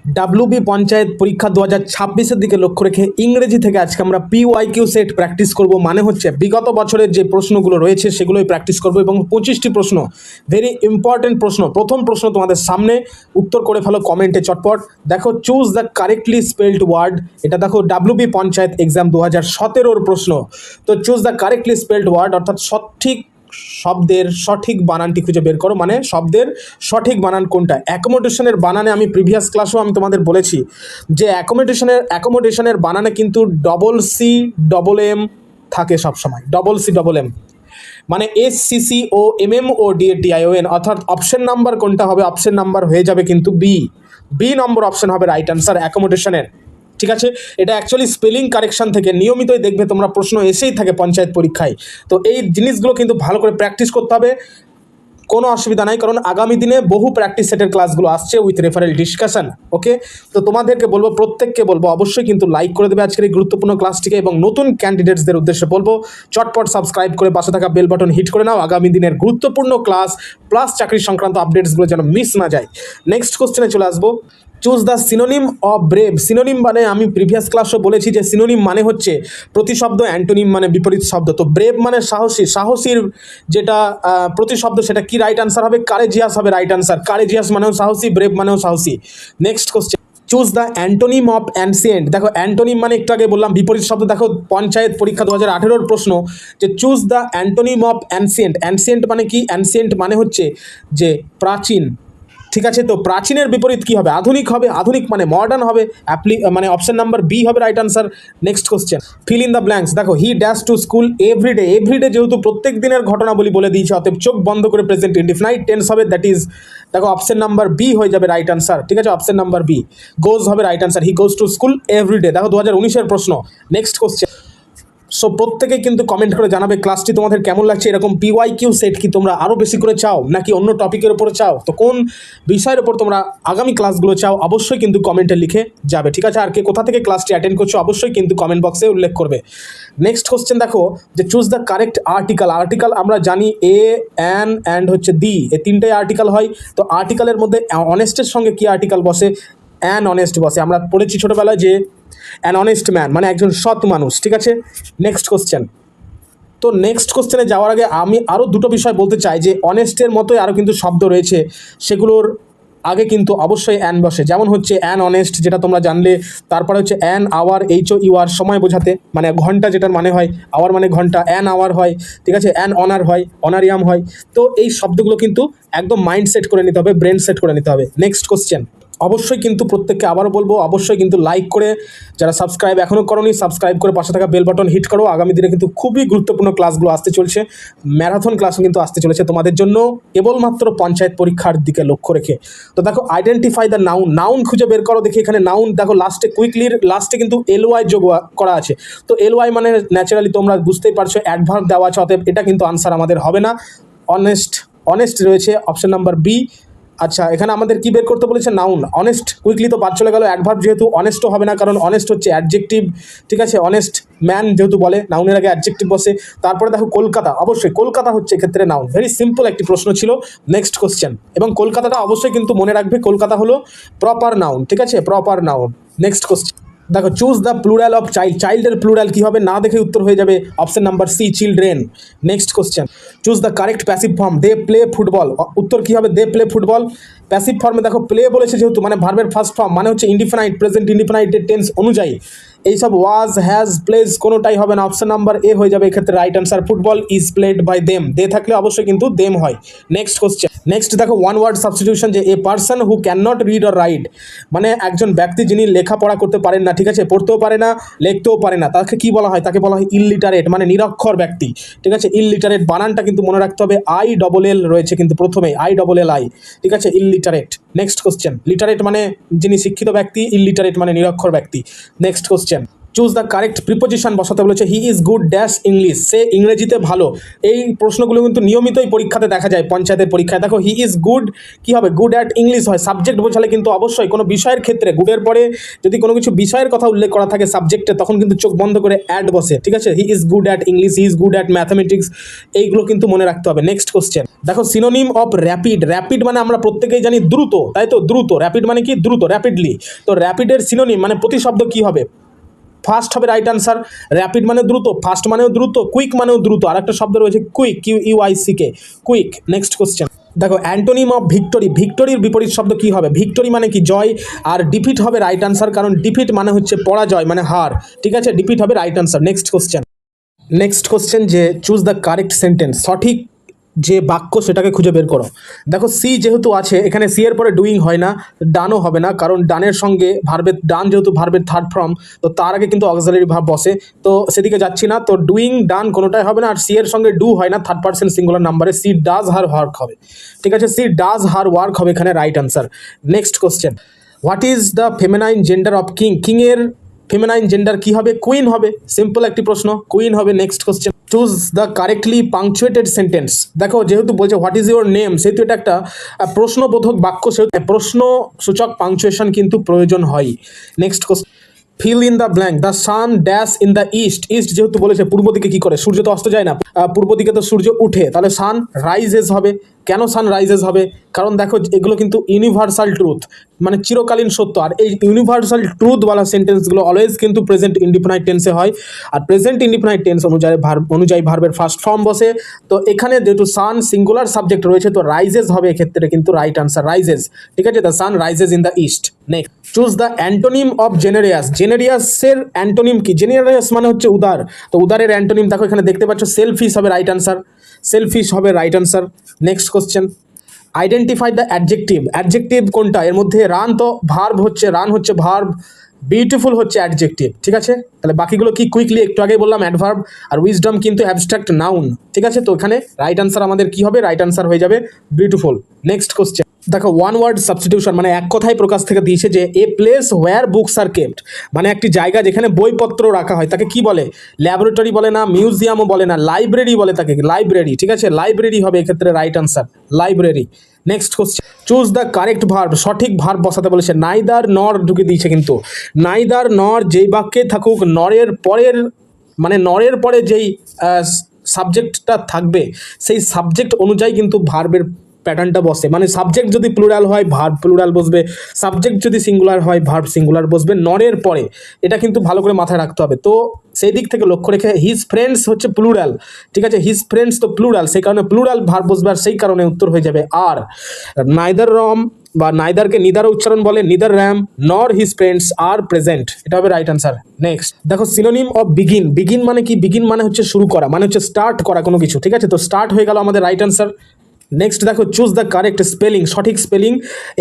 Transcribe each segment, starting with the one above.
WB panchayat পরীক্ষা 2026-এর দিকে লক্ষ্য রেখে ইংরেজি থেকে আজকে আমরা পিওয়াইকিউ সেট প্র্যাকটিস করব। মানে হচ্ছে বিগত বছরের যে প্রশ্নগুলো রয়েছে সেগুলোই প্র্যাকটিস করব এবং 25টি প্রশ্ন, ভেরি ইম্পর্টেন্ট প্রশ্ন। প্রথম প্রশ্ন তোমাদের সামনে, উত্তর করে ফেলো কমেন্টে চটপট। দেখো, choose the correctly spelled word. এটা দেখো ডাব্লিউবি পঞ্চায়েত এক্সাম 2017-র প্রশ্ন। তো choose the correctly spelled word অর্থাৎ সঠিক শব্দের সঠিক বানানটি খুঁজে বের করো। মানে শব্দের সঠিক বানান কোনটা। অ্যাকোমোডেশনের বানানে আমি প্রিভিয়াস ক্লাসেও আমি তোমাদের বলেছি যে অ্যাকোমোডেশনের বানানে কিন্তু CCM থাকে সবসময়, CCM। মানে SCCOMMODATION, অর্থাৎ অপশন নাম্বার কোনটা হবে? অপশন নাম্বার হয়ে যাবে কিন্তু বি নম্বর অপশন হবে রাইট আনসার অ্যাকোমোডেশনের। ঠিক আছে, এটা অ্যাকচুয়ালি স্পেলিং কারেকশন থেকে নিয়মিতই দেখবে তোমরা প্রশ্ন এসেই থাকে পঞ্চায়েত পরীক্ষায়। তো এই জিনিসগুলো কিন্তু ভালো করে প্র্যাকটিস করতে হবে, কোনো অসুবিধা নাই, কারণ আগামী দিনে বহু প্র্যাকটিস সেটের ক্লাসগুলো আসছে উইথ রেফারেল ডিসকাশন। ওকে, তো তোমাদেরকে বলবো, প্রত্যেককে বলবো অবশ্যই কিন্তু লাইক করে দেবে আজকের এই গুরুত্বপূর্ণ ক্লাসটিকে, এবং নতুন ক্যান্ডিডেটসদের উদ্দেশ্যে বলবো চটপট সাবস্ক্রাইব করে পাশে থাকা বেল বাটন হিট করে নাও, আগামী দিনের গুরুত্বপূর্ণ ক্লাস প্লাস চাকরি সংক্রান্ত আপডেটসগুলো যেন মিস না যায়। নেক্সট কোশ্চেনে চলে আসবো। Choose the synonym of brave. Synonym মানে আমি প্রিভিয়াস ক্লাসও বলেছি যে সিনোনিম মানে হচ্ছে প্রতিশব্দ, অ্যান্টোনিম মানে বিপরীত শব্দ। তো ব্রেভ মানে সাহসী, সাহসীর যেটা প্রতিশব্দ সেটা কি রাইট আনসার হবে? কারেজিয়াস হবে রাইট আনসার। কারেজিয়াস মানেও সাহসী, ব্রেভ মানেও সাহসী। Next question, choose the antonym of ancient. দেখো, অ্যান্টোনিম মানে একটু আগে বললাম বিপরীত শব্দ। দেখো পঞ্চায়েত পরীক্ষা 2018-র প্রশ্ন যে choose the antonym of ancient. Ancient মানে কি? অ্যানসিয়েন্ট মানে হচ্ছে যে প্রাচীন। ঠিক আছে, তো প্রাচীনের বিপরীত কি হবে? আধুনিক হবে। আধুনিক মানে মডার্ন হবে। মানে অপশন নাম্বার বি হবে right answer. Next question, fill in the blanks. দেখো, he dash to school everyday. Everyday যেহেতু প্রত্যেক দিনের ঘটনাবলী বলে দিয়েছে, অতএব চোখ বন্ধ করে প্রেজেন্ট ইনডিফিনাইট টেন্স হবে, দ্যাট ইজ দেখো অপশন নাম্বার বি হয়ে যাবে রাইট আনসার। ঠিক আছে, অপশন নাম্বার বি, গোজ হবে right answer. He goes to school every day. দেখো 2019-এর প্রশ্ন। নেক্সট কোশ্চেন, সো প্রত্যেকেই কিন্তু কমেন্ট করে জানাবে ক্লাসটি তোমাদের কেমন লাগছে। এরকম পিওয়াইকিউ সেট কি তোমরা আরও বেশি করে চাও, নাকি অন্য টপিকের উপরে চাও? তো কোন বিষয়ের উপর তোমরা আগামী ক্লাসগুলো চাও অবশ্যই কিন্তু কমেন্টে লিখে যাবে। ঠিক আছে, আর কে কোথা থেকে ক্লাসটি অ্যাটেন্ড করছো অবশ্যই কিন্তু কমেন্ট বক্সে উল্লেখ করবে। নেক্সট কোশ্চেন দেখো, যে choose the correct article. Article আমরা জানি এ, অ্যান, অ্যান্ড হচ্ছে দি, এই তিনটাই আর্টিকেল হয়। তো আর্টিকেলের মধ্যে অনেস্টের সঙ্গে কি আর্টিকেল বসে? অ্যান অনেস্ট বসে। আমরা পড়েছি ছোটোবেলায় যে অ্যান অনেস্ট ম্যান মানে একজন সৎ মানুষ। ঠিক আছে, নেক্সট কোশ্চেন। তো নেক্সট কোশ্চেনে যাওয়ার আগে আমি আরও দুটো বিষয় বলতে চাই যে অনেস্টের মতোই আরও কিন্তু শব্দ রয়েছে, সেগুলোর আগে কিন্তু অবশ্যই অ্যান বসে। যেমন হচ্ছে অ্যান অনেস্ট, যেটা তোমরা জানলে। তারপরে হচ্ছে অ্যান আওয়ার, HOUR, সময় বোঝাতে, মানে ঘন্টা যেটার মানে হয়, আওয়ার মানে ঘন্টা, অ্যান আওয়ার হয়। ঠিক আছে, অ্যান অনার হয়, অনারিয়াম হয়। তো এই শব্দগুলো কিন্তু একদম মাইন্ড সেট করে নিতে হবে, ব্রেন সেট করে নিতে হবে। নেক্সট কোশ্চেন, অবশ্যই কিন্তু প্রত্যেককে আবারও বলবো অবশ্যই কিন্তু লাইক করে, যারা সাবস্ক্রাইব এখনও করোনি সাবস্ক্রাইব করে পাশে থাকা বেল বাটন হিট করো। আগামী দিনে কিন্তু খুবই গুরুত্বপূর্ণ ক্লাসগুলো আসতে চলছে, ম্যারাথন ক্লাসও কিন্তু আসতে চলেছে তোমাদের জন্য, কেবলমাত্র পঞ্চায়েত পরীক্ষার দিকে লক্ষ্য রেখে। তো দেখো, আইডেন্টিফাই দ্য নাউন। নাউন খুঁজে বের করো। দেখি এখানে নাউন দেখো লাস্টে, কুইকলির লাস্টে কিন্তু LY যোগ করা আছে। তো LY মানে ন্যাচারালি তোমরা বুঝতেই পারছো অ্যাডভার্ব দেওয়া আছে, অতএব এটা কিন্তু আনসার আমাদের হবে না। অনেস্ট রয়েছে অপশন নাম্বার বি। আচ্ছা, এখানে আমাদের কি বের করতে বলেছে? নাউন। অনেস্ট, কুইকলি তো বাদ চলে গেল। অ্যাডভার্ব যেহেতু অনেস্টও হবে না, কারণ অনেস্ট হচ্ছে অ্যাডজেক্টিভ। ঠিক আছে, অনেস্ট ম্যান যেহেতু বলে, নাউনের আগে অ্যাডজেক্টিভ বসে। তারপরে দেখো কলকাতা, অবশ্যই কলকাতা হচ্ছে এক্ষেত্রে নাউন। ভেরি সিম্পল একটি প্রশ্ন ছিল। নেক্সট কোশ্চেন, এবং কলকাতাটা অবশ্যই কিন্তু মনে রাখবে, কলকাতা হলো প্রপার নাউন। ঠিক আছে, প্রপার নাউন। নেক্সট কোশ্চেন দেখো, choose the plural of child. চাইল্ডের প্লুরাল কী হবে? না দেখে উত্তর হয়ে যাবে option number C, children. Next question, choose the correct passive form. They play football. উত্তর কী হবে? দে প্লে ফুটবল। প্যাসিভ ফর্মে দেখো প্লে বলেছে যেহেতু, মানে ভার্বের ফার্স্ট ফর্ম, মানে হচ্ছে ইনডিফিনাইট, প্রেজেন্ট ইনডিফিনাইটের টেন্স অনুযায়ী এইসব ওয়াজ, হ্যাজ, প্লেজ কোনোটাই হবে না। অপশন নাম্বার এ হয়ে যাবে এক্ষেত্রে right answer. Football is played by them. They থাকলে অবশ্যই কিন্তু দেম হয়। নেক্সট কোশ্চেন, নেক্সট দেখো ওয়ান ওয়ার্ড সাবস্টিটিউশন, যে a person who can not read or write, মানে একজন ব্যক্তি যিনি লেখাপড়া করতে পারেন না। ঠিক আছে, পড়তেও পারে না, লিখতেও পারে না, তাকে কি বলা হয়? তাকে বলা হয় ইললিটারেট, মানে নিরক্ষর ব্যক্তি। ঠিক আছে, ইললিটারেট বানানটা কিন্তু মনে রাখতে হবে, ILL রয়েছে কিন্তু প্রথমেই, ILLI। ঠিক আছে, ইললিটারেট। নেক্সট কোশ্চেন, লিটারেট মানে যিনি শিক্ষিত ব্যক্তি, ইললিটারেট মানে নিরক্ষর ব্যক্তি। Next question, choose the correct preposition বসাতে বলেছে, he is good dash English, সে ইংরেজিতে ভালো। এই প্রশ্নগুলো কিন্তু নিয়মিতই পরীক্ষাতে দেখা যায়, পঞ্চায়েতের পরীক্ষায়। দেখো হি ইজ গুড কী হবে, গুড অ্যাট ইংলিশ হয়, সাবজেক্ট বোঝালে কিন্তু অবশ্যই কোনো বিষয়ের ক্ষেত্রে গুডের পরে যদি কোনো কিছু বিষয়ের কথা উল্লেখ করা থাকে সাবজেক্টে, তখন কিন্তু চোখ বন্ধ করে অ্যাড বসে, ঠিক আছে। হি is good at English, he is good at mathematics, এইগুলো কিন্তু মনে রাখতে হবে। নেক্সট কোশ্চেন দেখো, সিনোনিম অফ র্যাপিড, র্যাপিড মানে আমরা প্রত্যেকেই জানি দ্রুত, তাই তো, দ্রুত। র্যাপিড মানে কি, দ্রুত, র্যাপিডলি। তো র্যাপিডের সিনোনিম মানে প্রতিশব্দ কি হবে, ফাস্ট হবে রাইট আনসার। র্যাপিড মানে দ্রুত, ফাস্ট মানেও দ্রুত, কুইক মানেও দ্রুত। আর একটা শব্দ রয়েছে quick, QUICK, quick. Next question দেখো, অ্যান্টোনিম অফ ভিক্টোরি, ভিক্টোরির বিপরীত শব্দ কি হবে, ভিক্টোরি মানে কি জয়, আর ডিফিট হবে রাইট আনসার, কারণ ডিফিট মানে হচ্ছে পরাজয়, মানে হার, ঠিক আছে। ডিফিট হবে রাইট আনসার। নেক্সট কোশ্চেন যে চুজ দ্য কারেক্ট সেন্টেন্স, সঠিক যে বাক্য সেটাকে খুঁজে বের করো। দেখো সি যেহেতু আছে এখানে, সি এর পরে ডুইং হয় না, ডানও হবে না, কারণ ডানের সঙ্গে ভার্বের, ডান যেহেতু ভার্বের থার্ড ফর্ম, তো তার আগে কিন্তু অক্সিলারি ভার্ব বসে, তো সেদিকে যাচ্ছি না। তো ডুইং ডান কোনোটাই হবে না, আর সি এর সঙ্গে ডু হয় না, থার্ড পার্সন সিঙ্গুলার নাম্বারে, সি ডাজ হার ওয়ার্ক হবে, ঠিক আছে। সি ডাজ হার ওয়ার্ক হবে এখানে right answer. Next question, what is the feminine gender of king, king এর ফেমিনাইন জেন্ডার কি হবে, কুইন হবে, সিম্পল একটি প্রশ্ন, কুইন হবে। Next question, choose the correctly পাংচুয়েটেড sentence. দেখো যেহেতু বলছে হোয়াট ইজ ইউর নেম, সেহেতু এটা একটা প্রশ্নবোধক বাক্য, সেহেতু প্রশ্নসূচক পাংচুয়েশন কিন্তু প্রয়োজন হয়। Next question, fill in the blank, the sun dash in the east, east যেহেতু বলেছে পূর্ব দিকে কি করে, সূর্য তো অস্ত যায় না, পূর্ব দিকে তো সূর্য উঠে, তাহলে সান রাইজেস হবে। কেন সান রাইজেস হবে, কারণ দেখো এগুলো কিন্তু ইউনিভার্সাল ট্রুথ, মানে চিরকালীন সত্য। আর এই ইউনিভার্সাল ট্রুথওয়ালা সেন্টেন্সগুলো অলওয়েজ কিন্তু প্রেজেন্ট ইনডিফিনাইট টেন্সে হয়, আর প্রেজেন্ট ইনডিফিনাইট টেন্স অনুযায়ী ভার্বের ফার্স্ট ফর্ম বসে। তো এখানে যেহেতু সান সিঙ্গুলার সাবজেক্ট রয়েছে, তো রাইজেস হবে এক্ষেত্রে কিন্তু রাইট আনসার, রাইজেস, ঠিক আছে। The sun rises in the east. Next, choose the antonym of generous, জেনেরিয়াসের অ্যান্টোনিম কি, জেনেরিয়াস মানে হচ্ছে উদার, তো উদারের অ্যান্টোনিম দেখো এখানে দেখতে পাচ্ছ, সেলফিশ হবে রাইট আনসার, সেলফিশ হবে right answer. Next question, identify the adjective, adjective কোনটা, এর মধ্যে রান তো ভার্ব হচ্ছে, রান হচ্ছে ভার্ব, বিউটিফুল হচ্ছে অ্যাডজেক্টিভ, ঠিক আছে। তাহলে বাকিগুলো কি, কুইকলি একটু আগে বললাম অ্যাডভার্ব, আর উইজডম কিন্তু অ্যাবস্ট্রাক্ট নাউন, ঠিক আছে। তো এখানে রাইট আনসার আমাদের কি হবে, রাইট আনসার হয়ে যাবে বিউটিফুল। নেক্সট কোশ্চেন দেখো, ওয়ান ওয়ার্ড সাবস্টিটিউশন মানে এক কথায় প্রকাশ থেকে দিয়েছে যে a place where books are kept, মানে একটি জায়গা যেখানে বইপত্র রাখা হয়, তাকে কি বলে, ল্যাবরেটরি বলে না, মিউজিয়ামও বলে না, লাইব্রেরি বলে তাকে, লাইব্রেরি, ঠিক আছে। লাইব্রেরি হবে এক্ষেত্রে right answer, library. Next question, choose the correct verb, সঠিক ভার্ব বসাতে বলেছে, নাইদার নর ঢুকে দিয়েছে কিন্তু, নাইদার নর যেই বাক্যে থাকুক, নরের পরের মানে নরের পরে যেই সাবজেক্টটা থাকবে সেই সাবজেক্ট অনুযায়ী কিন্তু ভার্বের প্যাটার্নটা বসে, মানে সাবজেক্ট যদি প্লুরাল হয় ভার্ব প্লুরাল বসবে, সাবজেক্ট যদি সিঙ্গুলার হয় ভার্ব সিঙ্গুলার বসবে নরের পরে, এটা কিন্তু ভালো করে মাথায় রাখতে হবে। তো সেই দিক থেকে লক্ষ্য রেখে হিজ ফ্রেন্ডস হচ্ছে প্লুরাল, ঠিক আছে, হিজ ফ্রেন্ডস তো প্লুরাল, সেই কারণে প্লুরাল ভার্ব বসবে, আর সেই কারণে উত্তর হয়ে যাবে আর। নাইদার রম বা নাইদারকে নিদার উচ্চারণ বলে, neither Ram nor his friends are present, এটা হবে রাইট আনসার। নেক্সট দেখো, সিনোনিম অফ বিগিন, বিগিন মানে কি, বিগিন মানে হচ্ছে শুরু করা, মানে হচ্ছে স্টার্ট করা কোনো কিছু, ঠিক আছে। তো স্টার্ট হয়ে গেল আমাদের রাইট আনসার। নেক্সট দেখো, চুজ দ্য কারেক্ট স্পেলিং, সঠিক স্পেলিং,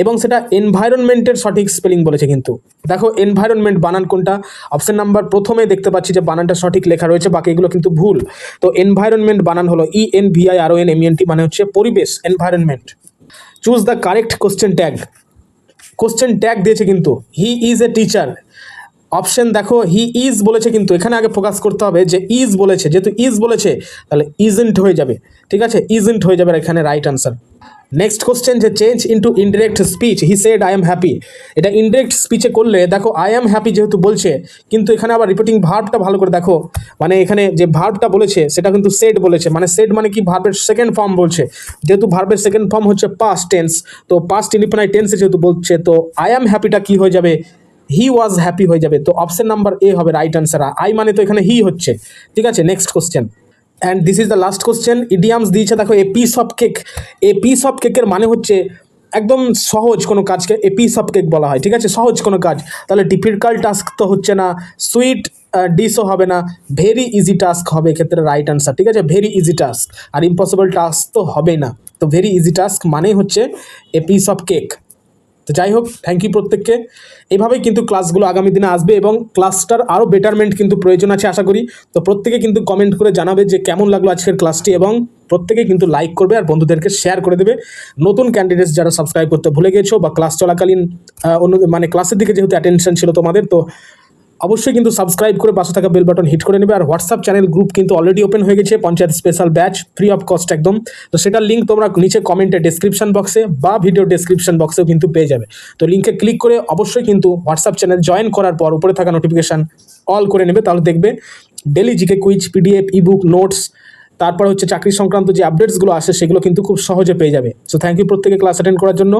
এবং সেটা এনভায়রনমেন্টের সঠিক স্পেলিং বলেছে কিন্তু। দেখো এনভায়রনমেন্ট বানান কোনটা, অপশন নাম্বার প্রথমে দেখতে পাচ্ছি যে বানানটা সঠিক লেখা রয়েছে, বাকি এগুলো কিন্তু ভুল। তো এনভায়রনমেন্ট বানান হলো ENVIRONMENT, মানে হচ্ছে পরিবেশ, environment. Choose the correct question tag, question tag দিয়েছে কিন্তু, he is a teacher, option দেখো হি ইজ বলেছে কিন্তু, এখানে আগে ফোকাস করতে হবে যে ইজ বলেছে, যেহেতু ইজ বলেছে তাহলে ইজেন্ট হয়ে যাবে, ঠিক আছে, ইজেন্ট হয়ে যাবে এখানে রাইট আনসার। নেক্সট কোশ্চেন যে change into indirect speech, he said I am happy, এটা ইনডিরেক্ট স্পিচে করলে দেখো আই এম হ্যাপি যেহেতু বলছে, কিন্তু এখানে আবার রিপিটিং ভার্বটা ভালো করে দেখো, মানে এখানে যে ভার্বটা বলেছে সেটা কিন্তু সেড বলেছে, মানে সেড মানে কি, ভার্বের সেকেন্ড ফর্ম বলছে, যেহেতু ভার্বের সেকেন্ড ফর্ম হচ্ছে পাস্ট টেন্স, তো পাস্ট ইনডিফিনাইট টেন্সে যেহেতু বলছে, তো আই এম হ্যাপিটা কি হয়ে যাবে, হি ওয়াজ হ্যাপি হয়ে যাবে। তো অপশন নাম্বার এ হবে রাইট আনসার, আই মানে তো এখানে হি হচ্ছে, ঠিক আছে। Next question, and this is the last question, idioms দিয়েছে দেখো, a piece of cake, a piece of কেকের মানে হচ্ছে একদম সহজ কোনো কাজকে এ পিস অফ কেক বলা হয়, ঠিক আছে, সহজ কোনো কাজ, তাহলে ডিফিকাল্ট টাস্ক তো হচ্ছে না, সুইট ডিশও হবে না, ভেরি ইজি টাস্ক হবে এক্ষেত্রে রাইট আনসার, ঠিক আছে, ভেরি ইজি টাস্ক, আর ইম্পসিবল টাস্ক তো হবে না, তো ভেরি ইজি টাস্ক মানেই হচ্ছে এ পিস অফ কেক। তো যাই হোক, থ্যাংক ইউ প্রত্যেককে, এইভাবেই কিন্তু ক্লাসগুলো আগামী দিনে আসবে, এবং ক্লাসটার আরও বেটারমেন্ট কিন্তু প্রয়োজন আছে আশা করি। তো প্রত্যেকে কিন্তু কমেন্ট করে জানাবে যে কেমন লাগলো আজকের ক্লাসটি, এবং প্রত্যেকে কিন্তু লাইক করবে আর বন্ধুদেরকে শেয়ার করে দেবে। নতুন ক্যান্ডিডেটস যারা সাবস্ক্রাইব করতে ভুলে গেছো বা ক্লাস চলাকালীন মানে ক্লাসের দিকে যেহেতু অ্যাটেনশন ছিল তোমাদের, তো অবশ্যই কিন্তু সাবস্ক্রাইব করে পাশে থাকা বেল বাটন হিট করে নেবে। আর হোয়াটসঅ্যাপ চ্যানেল গ্রুপ কিন্তু অলরেডি ওপেন হয়ে গেছে, panchayat special batch, free of cost একদম। তো সেটার লিঙ্ক তোমরা নিচে কমেন্টে ডেসক্রিপশন বক্সে বা ভিডিও ডেসক্রিপশন বক্সেও কিন্তু পেয়ে যাবে। তো লিঙ্কে ক্লিক করে অবশ্যই কিন্তু হোয়াটসঅ্যাপ চ্যানেল জয়েন করার পর উপরে থাকা নোটিফিকেশান অল করে নেবে, তাহলে দেখবে daily GK quiz, PDF, ebook, notes, তারপর হচ্ছে চাকরি সংক্রান্ত যে আপডেটসগুলো আসে সেগুলো কিন্তু খুব সহজে পেয়ে যাবে। সো থ্যাংক ইউ প্রত্যেকে ক্লাস অ্যাটেন্ড করার জন্য।